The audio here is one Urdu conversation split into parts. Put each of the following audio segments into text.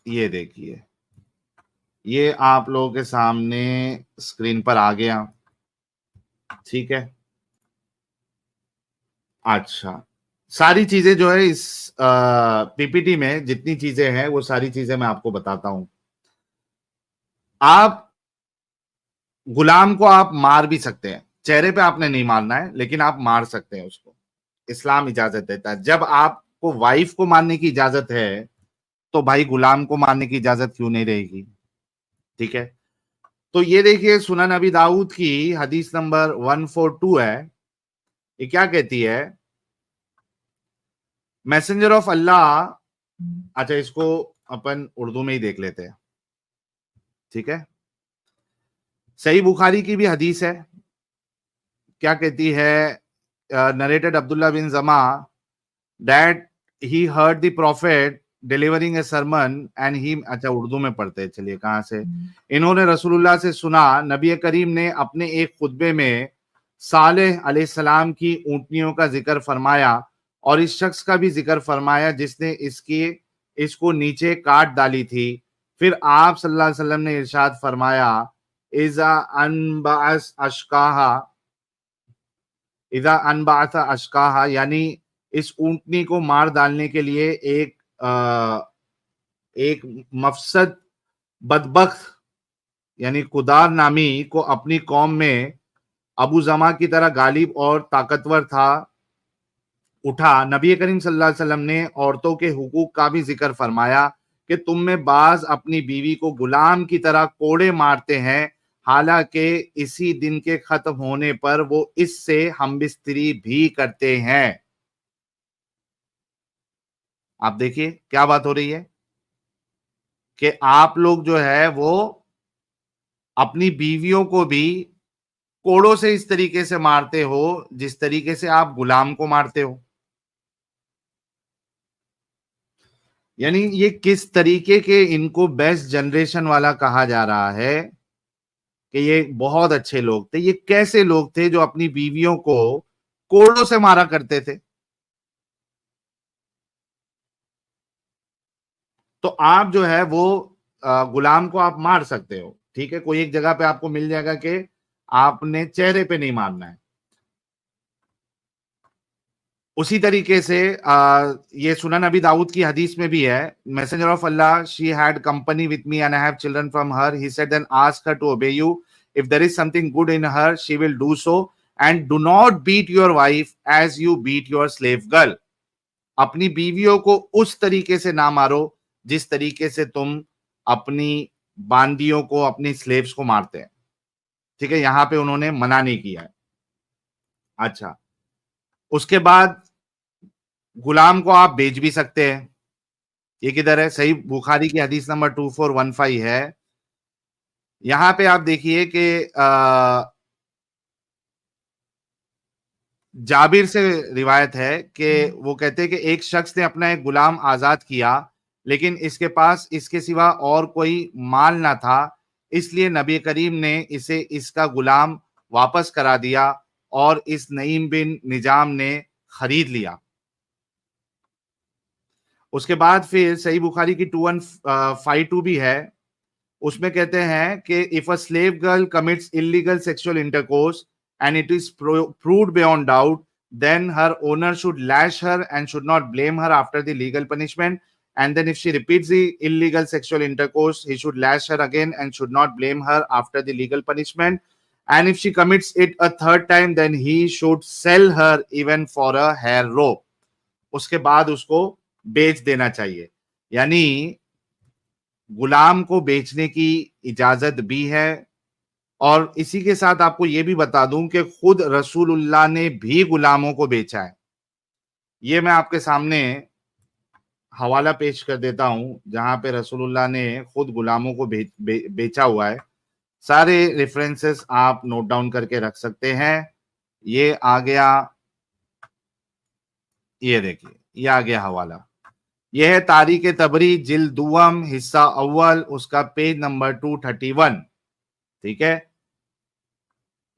یہ دیکھیے، یہ آپ لوگوں کے سامنے اسکرین پر آ گیا، ٹھیک ہے. اچھا، ساری چیزیں جو ہے اس پی پی ٹی میں جتنی چیزیں ہیں وہ ساری چیزیں میں آپ کو بتاتا ہوں. آپ غلام کو آپ مار بھی سکتے ہیں، چہرے پہ آپ نے نہیں مارنا ہے، لیکن آپ مار سکتے ہیں اس کو. اسلام اجازت دیتا ہے. جب آپ کو وائف کو مارنے کی اجازت ہے تو بھائی غلام کو مارنے کی اجازت کیوں نہیں رہے گی؟ ٹھیک ہے. تو یہ دیکھیے سنن ابی داؤد کی حدیث نمبر 142 ہے. یہ کیا کہتی ہے؟ میسنجر آف اللہ. اچھا، اس کو اپن اردو میں ہی دیکھ لیتے ہیں، ٹھیک ہے. صحیح بخاری کی بھی حدیث ہے. کیا کہتی ہے؟ نریٹڈ عبداللہ بن زما that he heard the prophet delivering a sermon and he. اچھا اردو میں پڑھتے ہیں، چلیے کہاں سے. انہوں نے رسول اللہ سے سنا، نبی کریم نے اپنے ایک خطبے میں صالح علیہ السلام کی اونٹنیوں کا ذکر فرمایا اور اس شخص کا بھی ذکر فرمایا جس نے اس کو نیچے کاٹ ڈالی تھی. پھر آپ صلی اللہ علیہ وسلم نے ارشاد فرمایا اذا انبعث اشکاہا، یعنی اس اونٹنی کو مار ڈالنے کے لیے ایک مفسد بدبخت یعنی قدار نامی کو اپنی قوم میں ابو زما کی طرح غالب اور طاقتور تھا اٹھا. نبی کریم صلی اللہ علیہ وسلم نے عورتوں کے حقوق کا بھی ذکر فرمایا کہ تم میں بعض اپنی بیوی کو غلام کی طرح کوڑے مارتے ہیں، حالانکہ اسی دن کے ختم ہونے پر وہ اس سے ہمبستری بھی کرتے ہیں. آپ دیکھیے کیا بات ہو رہی ہے کہ آپ لوگ جو ہے وہ اپنی بیویوں کو بھی کوڑوں سے اس طریقے سے مارتے ہو جس طریقے سے آپ غلام کو مارتے ہو. یعنی یہ کس طریقے کے ان کو بیسٹ جنریشن والا کہا جا رہا ہے کہ یہ بہت اچھے لوگ تھے. یہ کیسے لوگ تھے جو اپنی بیویوں کو کوڑوں سے مارا کرتے تھے؟ تو آپ جو ہے وہ غلام کو آپ مار سکتے ہو، ٹھیک ہے. کوئی ایک جگہ پہ آپ کو مل جائے گا کہ آپ نے چہرے پہ نہیں مارنا ہے. اسی طریقے سے یہ سنن ابی داؤد کی حدیث میں بھی ہے. Messenger of Allah she had company with me and I have children from her. He said then ask her to obey you. If there is something good in her, she will do so. And do not beat your wife as you beat your slave girl. اپنی بیویوں کو اس طریقے سے نہ مارو جس طریقے سے تم اپنی باندیوں کو، اپنی سلیوز کو مارتے ہیں. ٹھیک ہے، یہاں پہ انہوں نے منع نہیں کیا ہے. اچھا، اس کے بعد غلام کو آپ بیچ بھی سکتے ہیں. یہ کدھر ہے؟ صحیح بخاری کی حدیث نمبر 2415 ہے. یہاں پہ آپ دیکھیے کہ جابر سے روایت ہے کہ وہ کہتے ہیں کہ ایک شخص نے اپنا ایک غلام آزاد کیا لیکن اس کے پاس اس کے سوا اور کوئی مال نہ تھا، اس لیے نبی کریم نے اسے اس کا غلام واپس کرا دیا اور اس نعیم بن نجام نے خرید لیا. اس کے بعد پھر صحیح بخاری کی 2152 بھی ہے. اس میں کہتے ہیں کہ if a slave girl commits illegal sexual intercourse and it is proved beyond doubt, then her owner should lash her and should not blame her after the legal punishment. And then if she repeats the illegal sexual intercourse, he should lash her again and should not blame her after the legal punishment. And if she commits it a third time, then he should sell her even for a hair rope. اس کے بعد اس کو بیچ دینا چاہیے. یعنی غلام کو بیچنے کی اجازت بھی ہے. اور اسی کے ساتھ آپ کو یہ بھی بتا دوں کہ خود رسول اللہ نے بھی غلاموں کو بیچا ہے. یہ میں آپ کے سامنے حوالہ پیش کر دیتا ہوں جہاں پہ رسول اللہ نے خود غلاموں کو بیچا ہوا ہے. سارے ریفرنسز آپ نوٹ ڈاؤن کر کے رکھ سکتے ہیں. یہ آ گیا، یہ دیکھیے یہ آ گیا حوالہ. یہ ہے تاریخ طبری جلد دوم حصہ اول، اس کا پیج نمبر 231. ٹھیک ہے،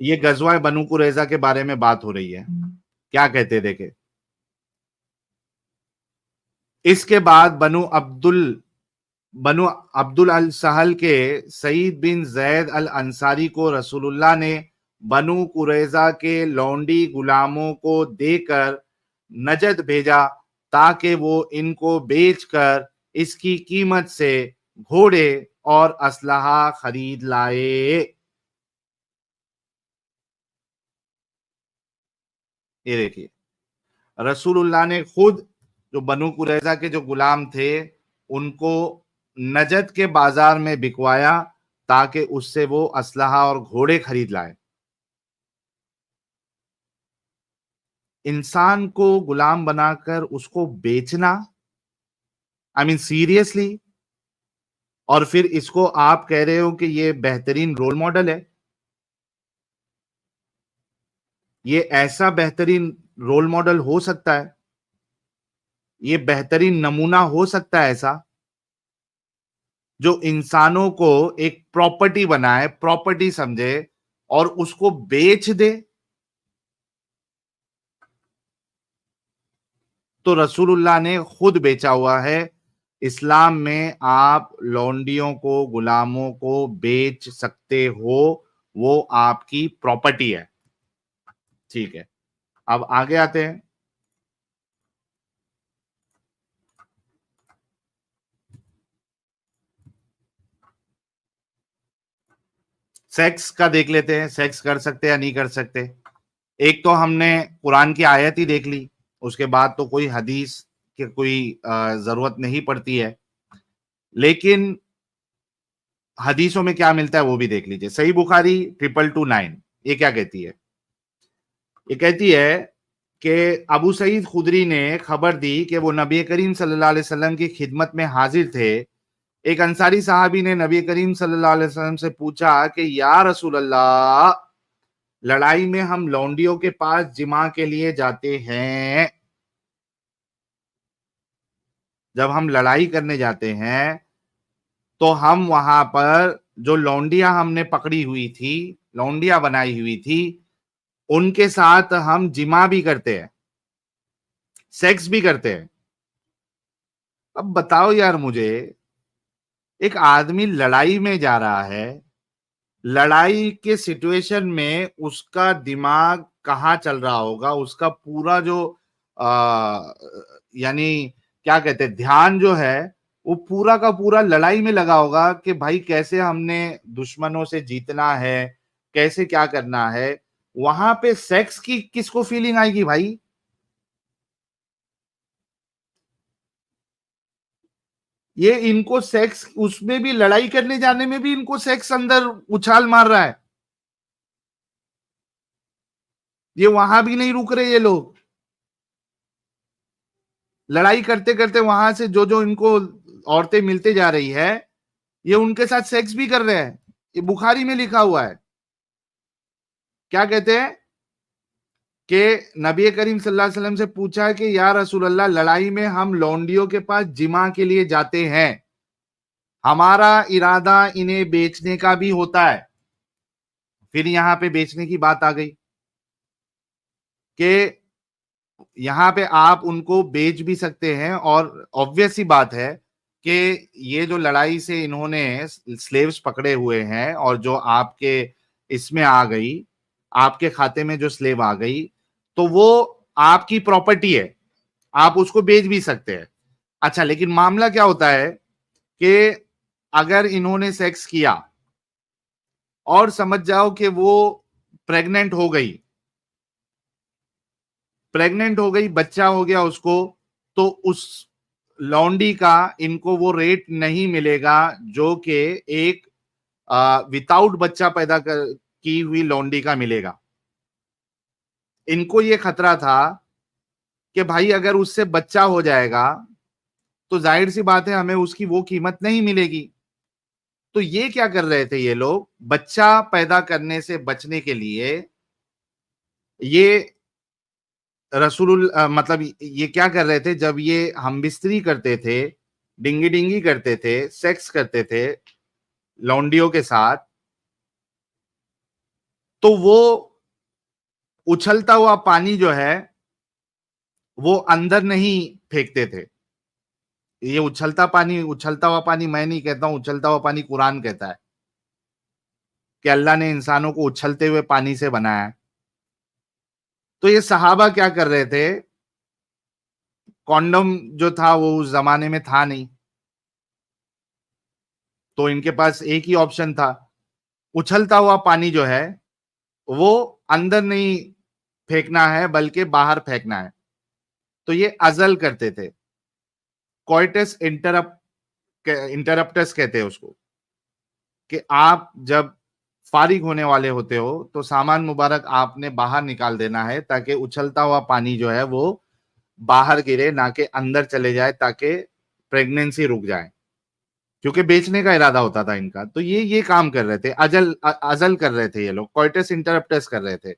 یہ غزوہ بنو قریظہ کے بارے میں بات ہو رہی ہے. کیا کہتے دیکھے، اس کے بعد بنو بنو عبد السہل کے سعید بن زید الانصاری کو رسول اللہ نے بنو قریظہ کے لونڈی غلاموں کو دے کر نجد بھیجا تاکہ وہ ان کو بیچ کر اس کی قیمت سے گھوڑے اور اسلحہ خرید لائے. یہ دیکھیے رسول اللہ نے خود جو بنو قریظہ کے جو غلام تھے ان کو نجد کے بازار میں بکوایا تاکہ اس سے وہ اسلحہ اور گھوڑے خرید لائے. انسان کو غلام بنا کر اس کو بیچنا، آئی مین سیریسلی، اور پھر اس کو آپ کہہ رہے ہو کہ یہ بہترین رول ماڈل ہے. یہ ایسا بہترین رول ماڈل ہو سکتا ہے، یہ بہترین نمونہ ہو سکتا ہے ایسا جو انسانوں کو ایک پراپرٹی بنائے، پراپرٹی سمجھے اور اس کو بیچ دے. تو رسول اللہ نے خود بیچا ہوا ہے. اسلام میں آپ لونڈیوں کو، غلاموں کو بیچ سکتے ہو، وہ آپ کی پراپرٹی ہے. ٹھیک ہے، اب آگے آتے ہیں. سیکس کا دیکھ لیتے ہیں، سیکس کر سکتے یا نہیں کر سکتے. ایک تو ہم نے قرآن کی آیت ہی دیکھ لی، اس کے بعد تو کوئی حدیث کی کوئی ضرورت نہیں پڑتی ہے. لیکن حدیثوں میں کیا ملتا ہے وہ بھی دیکھ لیجئے. صحیح بخاری 2229 یہ کیا کہتی ہے؟ یہ کہتی ہے کہ ابو سعید خدری نے خبر دی کہ وہ نبی کریم صلی اللہ علیہ وسلم کی خدمت میں حاضر تھے. ایک انصاری صحابی نے نبی کریم صلی اللہ علیہ وسلم سے پوچھا کہ یا رسول اللہ، لڑائی میں ہم لونڈیوں کے پاس جمع کے لیے جاتے ہیں. جب ہم لڑائی کرنے جاتے ہیں تو ہم وہاں پر جو لونڈیاں ہم نے پکڑی ہوئی تھی، لونڈیاں بنائی ہوئی تھی، ان کے ساتھ ہم جمع بھی کرتے ہیں، سیکس بھی کرتے ہیں. اب بتاؤ یار مجھے، ایک آدمی لڑائی میں جا رہا ہے، لڑائی کے سچویشن میں اس کا دماغ کہاں چل رہا ہوگا، اس کا پورا جو یعنی کیا کہتے ہیں دھیان جو ہے وہ پورا کا پورا لڑائی میں لگا ہوگا کہ بھائی کیسے ہم نے دشمنوں سے جیتنا ہے، کیسے کیا کرنا ہے. وہاں پہ سیکس کی کس کو فیلنگ آئے گی بھائی؟ یہ ان کو سیکس، اس میں بھی لڑائی کرنے جانے میں بھی ان کو سیکس اندر اچھال مار رہا ہے. یہ وہاں بھی نہیں رک رہے یہ لوگ، لڑائی کرتے کرتے وہاں سے جو ان کو عورتیں ملتے جا رہی ہے یہ ان کے ساتھ سیکس بھی کر رہے ہیں. یہ بخاری میں لکھا ہوا ہے. کیا کہتے ہیں کہ نبی کریم صلی اللہ علیہ وسلم سے پوچھا کہ یا رسول اللہ، لڑائی میں ہم لونڈیوں کے پاس جمع کے لیے جاتے ہیں، ہمارا ارادہ انہیں بیچنے کا بھی ہوتا ہے. پھر یہاں پہ بیچنے کی بات آ گئی کہ یہاں پہ آپ ان کو بیچ بھی سکتے ہیں، اور obvious سی بات ہے کہ یہ جو لڑائی سے انہوں نے سلیوز پکڑے ہوئے ہیں اور جو آپ کے اس میں آ گئی، آپ کے کھاتے میں جو سلیو آ گئی، تو وہ آپ کی پراپرٹی ہے، آپ اس کو بیچ بھی سکتے ہیں. اچھا، لیکن معاملہ کیا ہوتا ہے کہ اگر انہوں نے سیکس کیا اور سمجھ جاؤ کہ وہ پریگننٹ ہو گئی، بچہ ہو گیا اس کو، تو اس لونڈی کا ان کو وہ ریٹ نہیں ملے گا جو کہ ایک وتاؤٹ بچہ پیدا کی ہوئی لونڈی کا ملے گا. ان کو یہ خطرہ تھا کہ بھائی اگر اس سے بچہ ہو جائے گا تو ظاہر سی بات ہے ہمیں اس کی وہ قیمت نہیں ملے گی. تو یہ کیا کر رہے تھے یہ لوگ، بچہ پیدا کرنے سے بچنے کے لیے یہ مطلب یہ کیا کر رہے تھے، جب یہ ہم بستری کرتے تھے، ڈنگی ڈنگی کرتے تھے، سیکس کرتے تھے لونڈیوں کے ساتھ، تو وہ اچھلتا ہوا پانی جو ہے وہ اندر نہیں پھینکتے تھے، یہ اچھلتا ہوا پانی میں نہیں کہتا ہوں، اچھلتا ہوا پانی قرآن کہتا ہے کہ اللہ نے انسانوں کو اچھلتے ہوئے پانی سے بنایا ہے. تو یہ صحابہ کیا کر رہے تھے؟ کونڈم جو تھا وہ اس زمانے میں تھا نہیں، تو ان کے پاس ایک ہی آپشن تھا، اچھلتا ہوا پانی جو ہے وہ اندر نہیں پھینکنا ہے بلکہ باہر پھینکنا ہے. تو یہ ازل کرتے تھے، کوئٹس انٹرپٹس کہتے ہیں اس کو، کہ آپ جب فارغ ہونے والے ہوتے ہو تو سامان مبارک آپ نے باہر نکال دینا ہے تاکہ اچھلتا ہوا پانی جو ہے وہ باہر گرے، نہ کہ اندر چلے جائے، تاکہ پریگنینسی رک جائے، کیونکہ بیچنے کا ارادہ ہوتا تھا ان کا. تو یہ کام کر رہے تھے، ازل کر رہے تھے یہ لوگ، کوئٹس انٹرپٹس کر رہے تھے.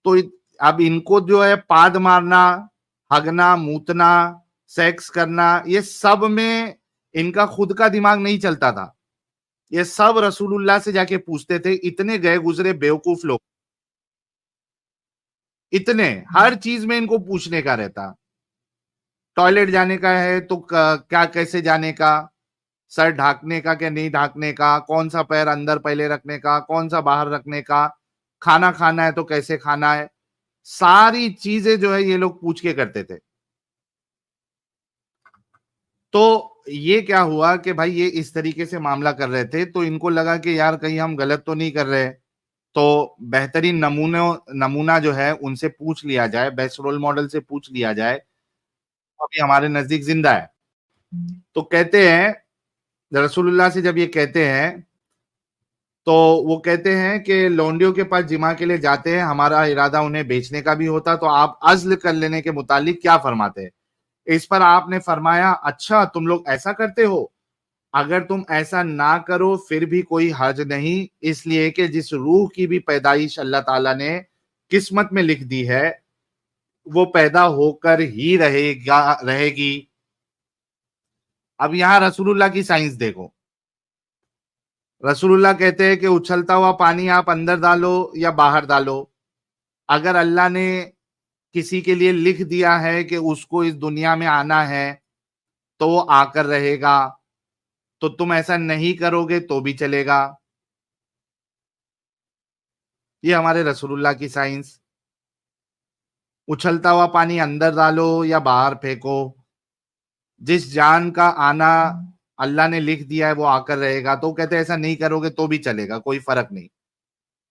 تو اب ان کو جو ہے پاد مارنا، ہگنا، موتنا، سیکس کرنا، یہ سب میں ان کا خود کا دماغ نہیں چلتا تھا. یہ سب رسول اللہ سے جا کے پوچھتے تھے. اتنے گئے گزرے بیوقوف لوگ، اتنے ہر چیز میں ان کو پوچھنے کا رہتا. ٹوائلٹ جانے کا ہے تو کیا کیسے جانے کا، سر ڈھانکنے کا کہ نہیں ڈھانکنے کا، کون سا پیر اندر پہلے رکھنے کا، کون سا باہر رکھنے کا، کھانا کھانا ہے تو کیسے کھانا ہے، ساری چیزیں جو ہے یہ لوگ پوچھ کے کرتے تھے. تو یہ کیا ہوا کہ بھائی یہ اس طریقے سے معاملہ کر رہے تھے، تو ان کو لگا کہ یار کہیں ہم غلط تو نہیں کر رہے، تو بہترین نمونہ جو ہے ان سے پوچھ لیا جائے، بیسٹ رول ماڈل سے پوچھ لیا جائے، ابھی ہمارے نزدیک زندہ ہے. تو کہتے ہیں رسول اللہ سے جب یہ کہتے ہیں تو وہ کہتے ہیں کہ لونڈیوں کے پاس جمع کے لیے جاتے ہیں، ہمارا ارادہ انہیں بیچنے کا بھی ہوتا، تو آپ عزل کر لینے کے متعلق کیا فرماتے ہیں؟ اس پر آپ نے فرمایا اچھا تم لوگ ایسا کرتے ہو، اگر تم ایسا نہ کرو پھر بھی کوئی حرج نہیں، اس لیے کہ جس روح کی بھی پیدائش اللہ تعالیٰ نے قسمت میں لکھ دی ہے وہ پیدا ہو کر ہی رہے گی. اب یہاں رسول اللہ کی سائنس دیکھو. رسول اللہ کہتے ہیں کہ اچھلتا ہوا پانی آپ اندر ڈالو یا باہر ڈالو، اگر اللہ نے کسی کے لیے لکھ دیا ہے کہ اس کو اس دنیا میں آنا ہے تو وہ آ کر رہے گا، تو تم ایسا نہیں کرو گے تو بھی چلے گا. یہ ہمارے رسول اللہ کی سائنس. اچھلتا ہوا پانی اندر ڈالو یا باہر پھینکو، جس جان کا آنا اللہ نے لکھ دیا ہے وہ آ کر رہے گا. تو کہتے ہیں ایسا نہیں کرو گے تو بھی چلے گا، کوئی فرق نہیں،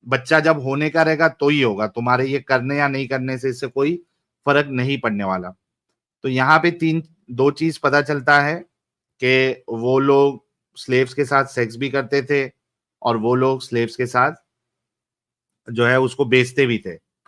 بچہ جب ہونے کا رہے گا تو ہی ہوگا، تمہارے یہ کرنے یا نہیں کرنے سے اس سے کوئی فرق نہیں پڑنے والا. تو یہاں پہ دو چیز پتا چلتا ہے کہ وہ لوگ سلیوز کے ساتھ سیکس بھی کرتے تھے اور وہ لوگ سلیوز کے ساتھ جو ہے اس کو بیچتے بھی تھے.